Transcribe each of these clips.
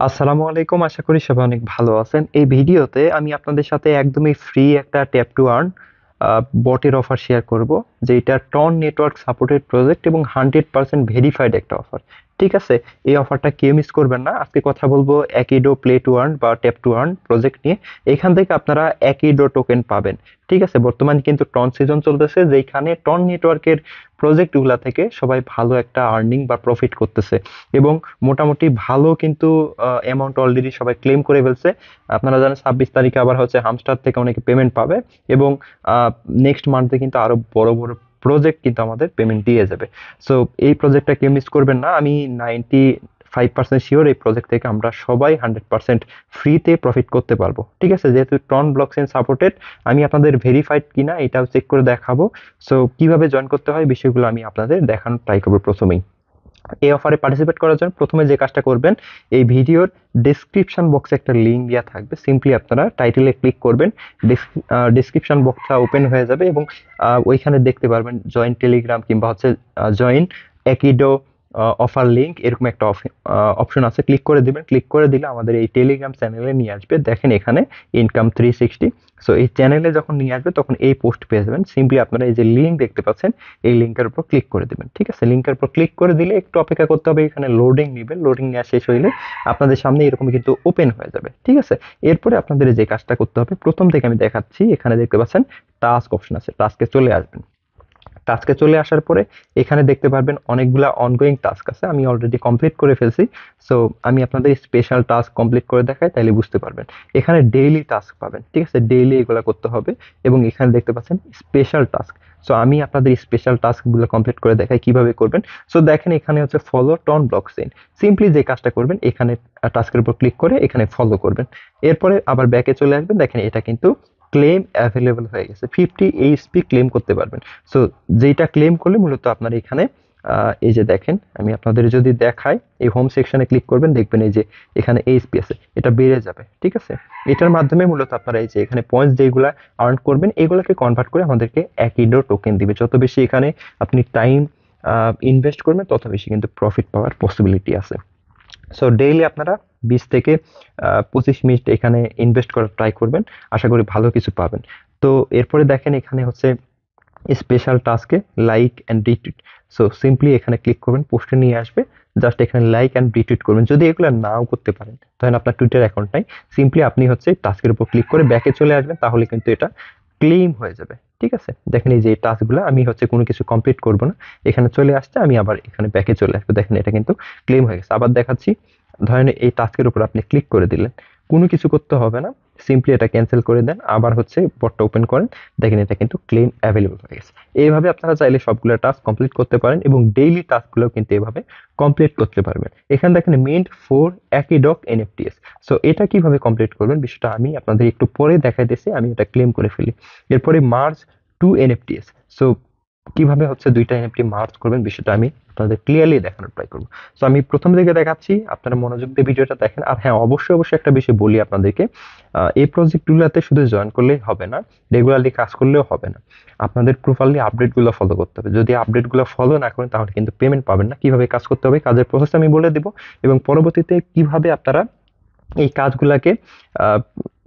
আসসালামু আলাইকুম, আশা করি সবাই অনেক ভালো আছেন। এই ভিডিওতে আমি আপনাদের সাথে একদমই ফ্রি একটা ট্যাপ টু আর্ন বটের অফার শেয়ার করব, যেটা টন নেটওয়ার্ক সাপোর্টেড প্রজেক্ট এবং 100% ভেরিফাইড একটা অফার। ঠিক আছে, এই অফারটা কেউ মিস করবেন না। আজকে কথা বলবো অ্যাকিডো প্লে টু আর্ন বা ট্যাপ টু আর্ন প্রজেক্ট নিয়ে। এখান থেকে আপনারা অ্যাকিডো টোকেন পাবেন। ঠিক আছে, বর্তমানে কিন্তু টন সিজন চলতেছে, যেখানে টন নেটওয়ার্কের প্রজেক্টগুলা থেকে সবাই ভালো একটা আর্নিং বা প্রফিট করতেছে এবং মোটামুটি ভালো কিন্তু অ্যামাউন্ট অলরেডি সবাই ক্লেম করে ফেলছে। আপনারা জানেন 26 তারিখে আবার হচ্ছে হামস্টার থেকে অনেকে পেমেন্ট পাবে এবং নেক্সট মান্থে কিন্তু আরো বড় বড় প্রজেক্ট কিন্তু আমাদের পেমেন্ট দিয়ে যাবে। সো এই প্রজেক্টটা কেউ মিস করবেন না। আমি 95% শিওর এই প্রজেক্ট থেকে আমরা সবাই 100% ফ্রিতে প্রফিট করতে পারবো। ঠিক আছে, যেহেতু টন ব্লকচেন সাপোর্টেড, আমি আপনাদের ভেরিফাইড কিনা এটাও চেক করে দেখাবো। সো কিভাবে জয়েন করতে হয় বিষয়গুলো আমি আপনাদের দেখানোর ট্রাই করবো। প্রথমেই এই অফারে পার্টিসিপেট করার জন্য প্রথমে যে কাজটা করবেন, এই ভিডিওর ডেসক্রিপশন বক্সে একটা লিঙ্ক দেওয়া থাকবে। সিম্পলি আপনারা টাইটেলে ক্লিক করবেন, ডেসক্রিপশন বক্সটা ওপেন হয়ে যাবে এবং ওইখানে দেখতে পারবেন জয়েন টেলিগ্রাম কিংবা হচ্ছে জয়েন অ্যাকিডো অফার লিঙ্ক, এরকম একটা অপশন আছে। ক্লিক করে দিবেন। ক্লিক করে দিলে আমাদের এই টেলিগ্রাম চ্যানেলে নিয়ে আসবে। দেখেন এখানে ইনকাম 360। সো এই চ্যানেলে যখন নিয়ে আসবে তখন এই পোস্ট পেয়ে যাবেন। সিম্পলি আপনারা এই যে লিঙ্ক দেখতে পাচ্ছেন, এই লিঙ্কের উপর ক্লিক করে দিবেন। ঠিক আছে, লিঙ্কের উপর ক্লিক করে দিলে একটু অপেক্ষা করতে হবে, এখানে লোডিং নেবেন। লোডিং নেওয়া শেষ হইলে আপনাদের সামনে এরকম কিন্তু ওপেন হয়ে যাবে। ঠিক আছে, এরপরে আপনাদের যে কাজটা করতে হবে, প্রথম থেকে আমি দেখাচ্ছি। এখানে দেখতে পাচ্ছেন টাস্ক অপশন আছে, টাস্কে চলে আসবেন। টাস্কে চলে আসার পরে এখানে দেখতে পারবেন অনেকগুলা অনগোয়িং টাস্ক আছে, আমি অলরেডি কমপ্লিট করে ফেলছি। সো আমি আপনাদের স্পেশাল টাস্ক কমপ্লিট করে দেখাই, তাইলে বুঝতে পারবেন। এখানে ডেইলি টাস্ক পাবেন। ঠিক আছে, ডেইলি এগুলা করতে হবে এবং এখানে দেখতে পাচ্ছেন স্পেশাল টাস্ক। সো আমি আপনাদের স্পেশাল টাস্কগুলো কমপ্লিট করে দেখাই কিভাবে করবেন। সো দেখেন এখানে হচ্ছে ফলো টন ব্লকচেন। সিম্পলি যে কাজটা করবেন, এখানে টাস্কের উপর ক্লিক করে এখানে ফলো করবেন। এরপরে আবার ব্যাকে চলে আসবেন। দেখেন এটা কিন্তু ক্লেম অ্যাভেলেবল হয়ে গেছে, 50 এইচপি ক্লেম করতে পারবেন। সো যেটা ক্লেম করলে মূলত আপনার এখানে এই যে দেখেন, আমি আপনাদের যদি দেখাই, এই হোম সেকশনে ক্লিক করবেন, দেখবেন এই যে এখানে এইচপি আছে, এটা বেড়ে যাবে। ঠিক আছে, এটার মাধ্যমে মূলত আপনারা এই যে এখানে পয়েন্টস যেগুলা আর্ন করবেন, এগুলোকে কনভার্ট করে আমাদেরকে অ্যাকিডো টোকেন দিবে। যত বেশি এখানে আপনি টাইম ইনভেস্ট করবেন, তত বেশি কিন্তু প্রফিট পাওয়ার পসিবিলিটি আছে। সো ডেইলি আপনারা 20 থেকে 25 মিনিট এখানে ইনভেস্ট করার ট্রাই করবেন, আশা করি ভালো কিছু পাবেন। তো এরপরে দেখেন এখানে হচ্ছে স্পেশাল টাস্কে like and retweet. So simply এখানে ক্লিক করবেন, পোস্টে নিয়ে আসবে। জাস্ট এখানে লাইক অ্যান্ড রিটুইট করবেন। যদি এগুলো নাও করতে পারেন, তাহলে আপনার টুইটার অ্যাকাউন্ট নাই, সিম্পলি আপনি হচ্ছে টাস্কের উপর ক্লিক করে ব্যাকে চলে আসবেন, তাহলে কিন্তু এটা ক্লেম হয়ে যাবে। ঠিক আছে, দেখেন এই যে এই টাস্কগুলো আমি হচ্ছে কোনো কিছু কমপ্লিট করব না, এখানে চলে আসছে, আমি আবার এখানে ব্যাকে চলে আসবো। দেখেন এটা কিন্তু ক্লেম হয়ে গেছে। আবার দেখাচ্ছি, ধরেন এই টাস্কের উপর আপনি ক্লিক করে দিলেন, কোনো কিছু করতে হবে না, সিম্পলি এটা ক্যান্সেল করে দেন, আবার হচ্ছে বটটা ওপেন করেন, দেখেন এটা কিন্তু ক্লেম অ্যাভেলেবল হয়ে গেছে। এইভাবে আপনারা চাইলে সবগুলো টাস্ক কমপ্লিট করতে পারেন এবং ডেইলি টাস্কগুলো কিন্তু এভাবে কমপ্লিট করতে পারবেন। এখানে দেখেন মেন্ট ফর অ্যাকিডক এনএফটিএস। সো এটা কিভাবে কমপ্লিট করবেন বিষয়টা আমি আপনাদের একটু পরে দেখাইতেছি। আমি এটা ক্লেম করে ফেলি। এরপরে মার্জ টু এনএফটিএস। সো কিভাবে হচ্ছে দুইটা এনএফটি মার্জ করবেন বিষয়টা আমি আপনাদের ক্লিয়ারলি দেখানোর ট্রাই করবো। সো আমি প্রথম দিকে দেখাচ্ছি, আপনারা মনোযোগ দিয়ে ভিডিওটা দেখেন। আর হ্যাঁ, অবশ্যই অবশ্যই একটা বিষয় বলি আপনাদেরকে, এই প্রজেক্টগুলোতে শুধু জয়েন করলেই হবে না, রেগুলারলি কাজ করলেও হবে না, আপনাদের প্রপারলি আপডেটগুলো ফলো করতে হবে। যদি আপডেটগুলো ফলো না করেন, তাহলে কিন্তু পেমেন্ট পাবেন না। কিভাবে কাজ করতে হবে, কাজের প্রসেস আমি বলে দিব এবং পরবর্তীতে কিভাবে আপনারা এই কাজগুলাকে আহ,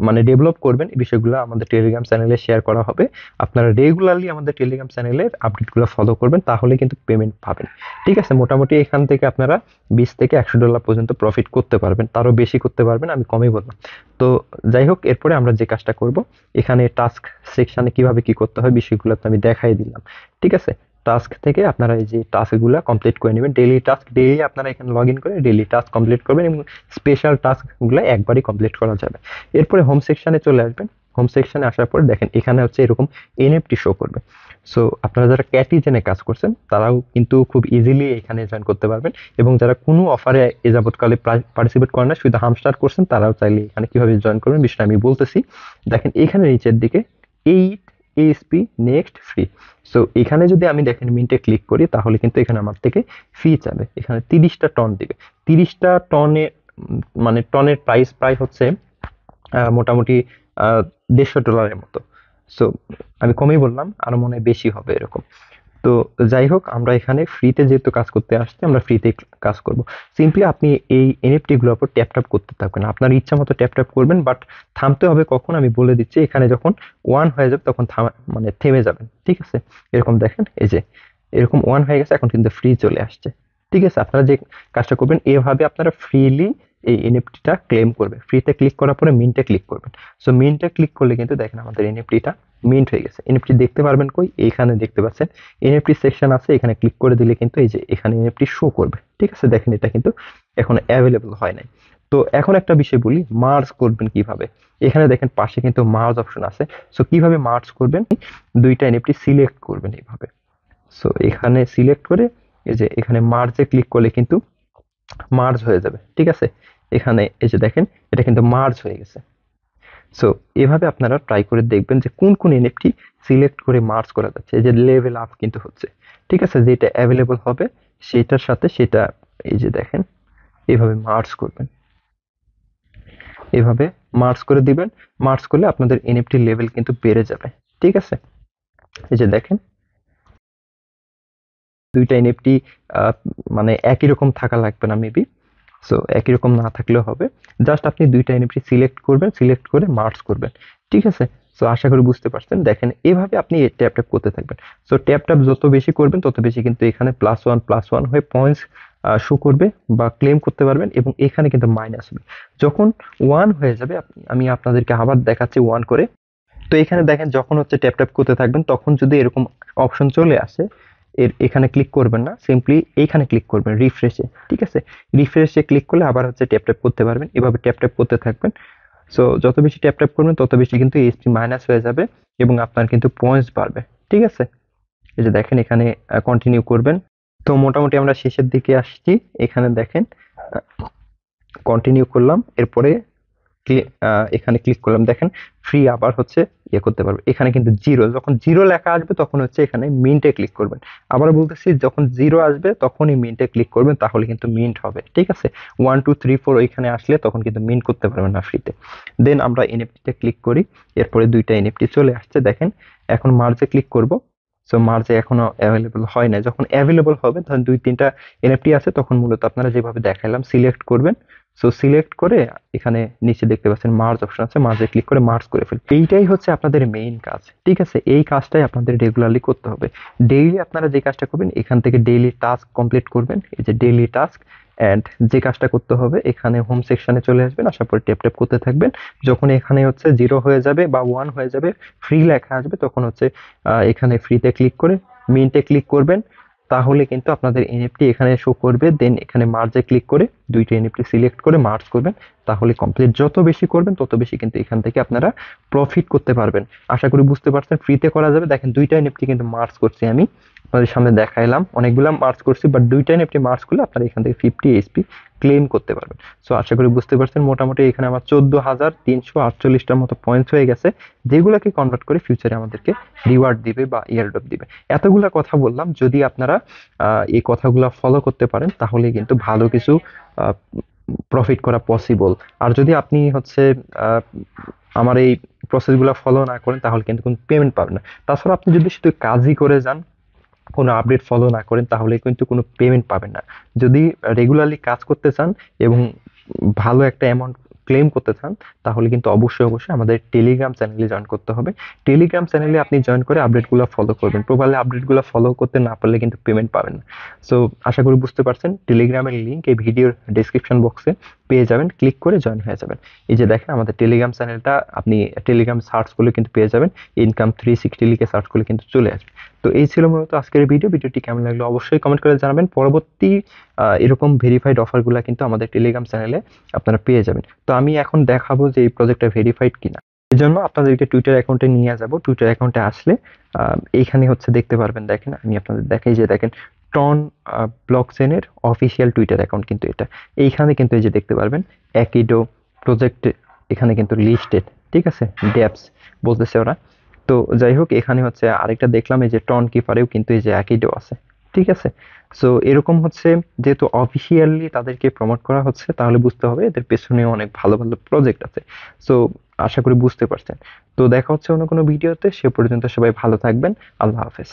মানে ডেভেলপ করবেন, এই বিষয়গুলো আমাদের টেলিগ্রাম চ্যানেলে শেয়ার করা হবে। আপনারা রেগুলারলি আমাদের টেলিগ্রাম চ্যানেলের আপডেটগুলো ফলো করবেন, তাহলে কিন্তু পেমেন্ট পাবেন। ঠিক আছে, মোটামুটি এখান থেকে আপনারা $20 থেকে $100 পর্যন্ত প্রফিট করতে পারবেন, তারও বেশি করতে পারবেন, আমি কমই বললাম। তো যাই হোক, এরপরে আমরা যে কাজটা করব, এখানে টাস্ক সেকশনে কিভাবে কি করতে হয় বিষয়গুলো তো আমি দেখাই দিলাম। ঠিক আছে, টাস্ক থেকে আপনারা এই যে টাস্কগুলো কমপ্লিট করে নেবেন। ডেইলি টাস্ক ডেইলি আপনারা এখানে লগ ইন করে ডেইলি টাস্ক কমপ্লিট করবেন এবং স্পেশাল টাস্কগুলো একবারই কমপ্লিট করা যাবে। এরপরে হোম সেকশনে চলে আসবেন। হোম সেকশনে আসার পর দেখেন এখানে হচ্ছে এরকম এনএফটি শো করবে। সো আপনারা যারা ক্যাটিজেনে কাজ করছেন, তারাও কিন্তু খুব ইজিলি এখানে জয়েন করতে পারবেন এবং যারা কোনো অফারে এ যাবৎকালে পার্টিসিপেট করেন না, শুধু হামস্টার করছেন, তারাও চাইলে এখানে কিভাবে জয়েন করবেন বিষয়টা আমি বলতেছি। দেখেন এখানে নিচের দিকে 8 ASP নেক্সট ফ্রি। সো এখানে যদি আমি দেখেন মিন্টে ক্লিক করি, তাহলে কিন্তু এখানে আমার থেকে ফি চাবে, এখানে 30টা টন দিবে। 30টা টনে মানে টনের প্রাইস প্রায় হচ্ছে মোটামুটি $150 মতো। সো আমি কমই বললাম, আরো মনে হয় বেশি হবে এরকম। তো যাই হোক, আমরা এখানে ফ্রিতে যেহেতু কাজ করতে আসছি, আমরা ফ্রিতে কাজ করব। সিম্পলি আপনি এই এনএফটি গুলোর উপর ট্যাপ ট্যাপ করতে থাকবেন, আপনার ইচ্ছা মতো ট্যাপ ট্যাপ করবেন, বাট থামতে হবে কখন আমি বলে দিচ্ছি। এখানে যখন 1 হয়ে যাবে তখন মানে থেমে যাবেন, ঠিক আছে? এরকম দেখেন, এই যে এরকম 1 হয়ে গেছে, এখন কিন্তু ফ্রি চলে আসছে, ঠিক আছে? আপনারা যে কাজটা করবেন, এভাবে আপনারা ফ্রিলি এই এনএফটিটা ক্লেম করবে। ফ্রিতে ক্লিক করার পরে মিন্টে ক্লিক করবেন। সো মিন্টে ক্লিক করলে কিন্তু দেখেন আমাদের এনএফটিটা মিন্ট হয়ে গেছে। এনএফটি দেখতে পারবেন কই? এইখানে দেখতে পাচ্ছেন এনএফটি সেকশন আছে, এখানে ক্লিক করে দিলে কিন্তু এই যে এখানে এনএফটি শো করবে, ঠিক আছে? দেখেন এটা কিন্তু এখন অ্যাভেলেবল হয় নাই। তো এখন একটা বিষয় বলি, মার্জ করবেন কিভাবে। এখানে দেখেন পাশে কিন্তু মার্জ অপশন আছে। সো কিভাবে মার্জ করবেন, দুইটা এনএফটি সিলেক্ট করবেন এইভাবে। সো এখানে সিলেক্ট করে এই যে এখানে মার্জে ক্লিক করলে কিন্তু মার্জ হয়ে যাবে, ঠিক আছে? এখানে এই যে দেখেন এটা কিন্তু মার্জ হয়ে গেছে। সো এভাবে আপনারা ট্রাই করে দেখবেন যে কোন কোন এনএফটি সিলেক্ট করে মার্জ করা যাচ্ছে। এই যে লেভেল আপ কিন্তু হচ্ছে, ঠিক আছে? যেটা অ্যাভেলেবল হবে সেটার সাথে সেটা এই যে দেখেন এভাবে মার্জ করবেন, এভাবে মার্জ করে দিবেন। মার্জ করলে আপনাদের এনএফটি লেভেল কিন্তু বেড়ে যাবে, ঠিক আছে? এই যে দেখেন দুইটা এনএফটি মানে একই রকম থাকা লাগবে না মেবি। সো একই রকম না থাকলেও হবে। জাস্ট আপনি দুইটা এনএফটি সিলেক্ট করবেন, সিলেক্ট করে মার্জ করবেন, ঠিক আছে? সো আশা করি বুঝতে পারছেন। দেখেন এভাবে আপনি ট্যাপ ট্যাপ করতে থাকবেন। সো ট্যাপ ট্যাপ যত বেশি করবেন তত বেশি কিন্তু এখানে +1 হয়ে পয়েন্টস শো করবে বা ক্লেম করতে পারবেন, এবং এখানে কিন্তু মাইনাস হবে যখন 1 হয়ে যাবে। আমি আপনাদেরকে আবার দেখাচ্ছি 1 করে। তো এখানে দেখেন যখন হচ্ছে ট্যাপ ট্যাপ করতে থাকবেন তখন যদি এরকম অপশন চলে আসে, এখানে ক্লিক করবেন না, সিম্পলি এইখানে ক্লিক করবেন রিফ্রেশে, ঠিক আছে? রিফ্রেশে ক্লিক করলে আবার হচ্ছে ট্যাপ ট্যাপ করতে পারবেন, এভাবে ট্যাপ ট্যাপ করতে থাকবেন। সো যত বেশি ট্যাপ ট্যাপ করবেন তত বেশি কিন্তু এইচপি মাইনাস হয়ে যাবে এবং আপনার কিন্তু পয়েন্টস বাড়বে, ঠিক আছে? এই যে দেখেন এখানে কন্টিনিউ করবেন। তো মোটামুটি আমরা শেষের দিকে আসছি। এখানে দেখেন কন্টিনিউ করলাম, এরপরে এখানে ক্লিক করলাম, দেখেন ফ্রি আবার হচ্ছে ইয়ে করতে পারবে। এখানে কিন্তু জিরো, যখন জিরো লেখা আসবে তখন হচ্ছে এখানে মিন্টে ক্লিক করবেন। আবার বলতেছি, যখন জিরো আসবে তখনই মিন্টে ক্লিক করবেন, তাহলে কিন্তু মিন্ট হবে, ঠিক আছে? 1 2 3 4 ওইখানে আসলে তখন কিন্তু মিন্ট করতে পারবেন না ফ্রিতে। দেন আমরা এনএফটিতে ক্লিক করি, এরপরে দুইটা এনএফটি চলে আসছে দেখেন। এখন মার্জে ক্লিক করব। সো মার্জে এখনো অ্যাভেলেবল হয় না, যখন অ্যাভেলেবল হবে ধরেন 2 3টা এনএফটি আছে, তখন মূলত আপনারা যেভাবে দেখালাম সিলেক্ট করবেন। সো সিলেক্ট করে এখানে নিচে দেখতে পাচ্ছেন মার্জ অপশন আছে, মার্জে ক্লিক করে মার্জ করে ফেলবেন। এইটাই হচ্ছে আপনাদের মেইন কাজ, ঠিক আছে? এই কাজটাই আপনাদের রেগুলারলি করতে হবে। ডেইলি আপনারা যে কাজটা করবেন এখান থেকে ডেইলি টাস্ক কমপ্লিট করবেন, এই যে ডেইলি টাস্ক। অ্যান্ড যে কাজটা করতে হবে এখানে হোম সেকশনে চলে আসবেন, আসার পরে ট্যাপ ট্যাপ করতে থাকবেন। যখন এখানে হচ্ছে 0 হয়ে যাবে বা 1 হয়ে যাবে, ফ্রি লেখা আসবে, তখন হচ্ছে এখানে ফ্রিতে ক্লিক করে মিন্টে ক্লিক করবেন, তাহলে কিন্তু আপনাদের এনএফটি এখানে শো করবে। দেন এখানে মার্জে ক্লিক করে দুইটা এনএফটি সিলেক্ট করে মার্জ করবেন, তাহলে কমপ্লিট। যত বেশি করবেন তত বেশি কিন্তু এখান থেকে আপনারা প্রফিট করতে পারবেন। আশা করি বুঝতে পারছেন, ফ্রিতে করা যাবে। দেখেন দুইটা এনএফটি কিন্তু মার্জ করছি আমি, আপনাদের সামনে দেখাইলাম, অনেকগুলো মার্জ করছি, বাট দুইটা এনএফটি মার্জ করলে আপনারা এখান থেকে 50 এইচপি ক্লেম করতে পারবেন। সো আশা করি বুঝতে পারছেন। মোটামুটি এখানে আমার 14,348টার মতো পয়েন্টস হয়ে গেছে, যেগুলোকে কনভার্ট করে ফিউচারে আমাদেরকে রিওয়ার্ড দিবে বা ইয়ারড্রপ দিবে। এতগুলা কথা বললাম, যদি আপনারা এই কথাগুলো ফলো করতে পারেন তাহলে কিন্তু ভালো কিছু প্রফিট করা পসিবল। আর যদি আপনি হচ্ছে আহ, আমার এই প্রসেসগুলো ফলো না করেন তাহলে কিন্তু কোনো পেমেন্ট পাবেন না। তাছাড়া আপনি যদি শুধু কাজই করে যান, কোনো আপডেট ফলো না করেন, তাহলে কিন্তু কোনো পেমেন্ট পাবেন না। যদি রেগুলারলি কাজ করতে চান এবং ভালো একটা অ্যামাউন্ট ক্লেম করতে চান, তাহলে কিন্তু অবশ্যই অবশ্যই আমাদের টেলিগ্রাম চ্যানেলে জয়েন করতে হবে। টেলিগ্রাম চ্যানেলে আপনি জয়েন করে আপডেটগুলো ফলো করবেন। প্রপারলি আপডেটগুলো ফলো করতে না পারলে কিন্তু পেমেন্ট পাবেন না। সো আশা করি বুঝতে পারছেন। টেলিগ্রামের লিঙ্ক এই ভিডিওর ডেসক্রিপশন বক্সে পেয়ে যাবেন, ক্লিক করে জয়েন হয়ে যাবেন। এই যে দেখেন আমাদের টেলিগ্রাম চ্যানেলটা, আপনি টেলিগ্রাম সার্চ করলে কিন্তু পেয়ে যাবেন, ইনকাম 360 লিখে সার্চ করলে কিন্তু চলে আসবে। তো এই ছিল মূলত আজকের ভিডিওটি কেমন লাগলো অবশ্যই কমেন্ট করে জানাবেন। পরবর্তী এরকম ভেরিফাইড অফারগুলো কিন্তু আমাদের টেলিগ্রাম চ্যানেলে আপনারা পেয়ে যাবেন। তো আমি এখন দেখাবো যে এই প্রজেক্টটা ভেরিফাইড কিনা। এর জন্য আপনাদেরকে টুইটার অ্যাকাউন্টে নিয়ে যাব। টুইটার অ্যাকাউন্টে আসলে এইখানে হচ্ছে দেখতে পারবেন, দেখেন আমি আপনাদের দেখাই, যে দেখেন টন ব্লকচেনের অফিসিয়াল টুইটার অ্যাকাউন্ট কিন্তু এটা। এইখানে কিন্তু এই যে দেখতে পারবেন অ্যাকিডো প্রজেক্ট, এখানে কিন্তু লিস্টেড, ঠিক আছে? ডেপস বলতেছে ওরা। তো যাই হোক, এখানে হচ্ছে আরেকটা দেখলাম, এই যে টন কিপারেও কিন্তু এই যে অ্যাকিডো আছে, ঠিক আছে? সো এরকম হচ্ছে, যেহেতু অফিসিয়ালি তাদেরকে প্রমোট করা হচ্ছে, তাহলে বুঝতে হবে এদের পেছনেও অনেক ভালো ভালো প্রজেক্ট আছে। সো আশা করি বুঝতে পারছেন। তো দেখা হচ্ছে অন্য কোনো ভিডিওতে, সে পর্যন্ত সবাই ভালো থাকবেন। আল্লাহ হাফেজ।